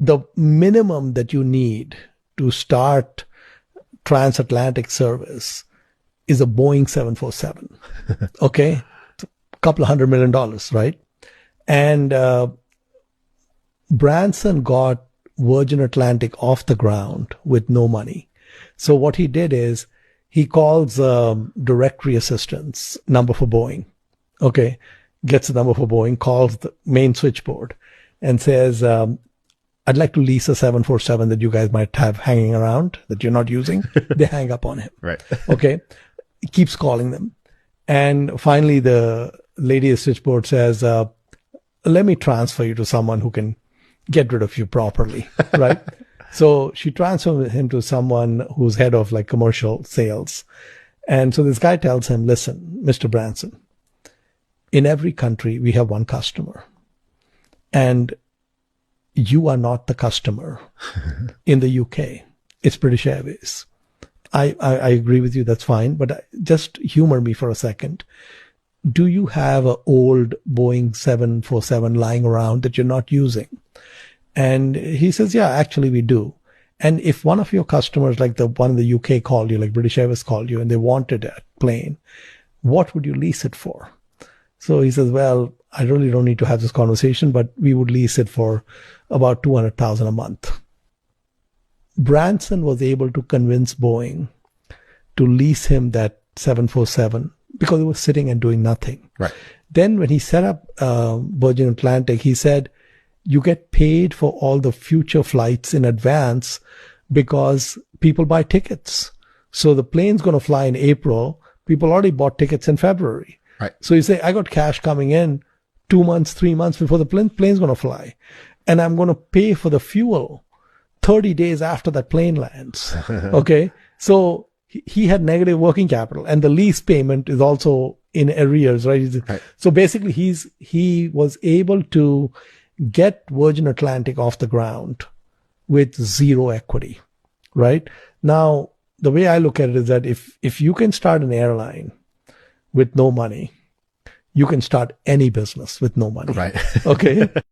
the minimum that you need to start transatlantic service is a Boeing 747. Okay? A couple of $100 million, right? And Branson got Virgin Atlantic off the ground with no money. So what he did is he calls directory assistance number for Boeing. Okay, gets the number for Boeing, calls the main switchboard and says, I'd like to lease a 747 that you guys might have hanging around that you're not using. They hang up on him. Right. Okay. He keeps calling them. And finally, the lady at the switchboard says, let me transfer you to someone who can get rid of you properly. Right. So she transferred him to someone who's head of like commercial sales. And so this guy tells him, listen, Mr. Branson, in every country, we have one customer. And you are not the customer. In the UK, it's British Airways. I agree with you. That's fine. But just humor me for a second. Do you have an old Boeing 747 lying around that you're not using? And he says, yeah, actually we do. And if one of your customers, like the one in the UK called you, like British Airways called you, and they wanted a plane, what would you lease it for? So he says, well, I really don't need to have this conversation, but we would lease it for about $200,000 a month. Branson was able to convince Boeing to lease him that 747 because it was sitting and doing nothing. Right. Then when he set up Virgin Atlantic, he said, you get paid for all the future flights in advance because people buy tickets. So the plane's going to fly in April. People already bought tickets in February. Right. So you say, I got cash coming in 2 months, 3 months before the plane's going to fly. And I'm going to pay for the fuel 30 days after that plane lands. Okay. So he had negative working capital, and the lease payment is also in arrears, right? Right. So basically he was able to get Virgin Atlantic off the ground with zero equity, right? Now, the way I look at it is that if you can start an airline with no money, you can start any business with no money. Right. Okay.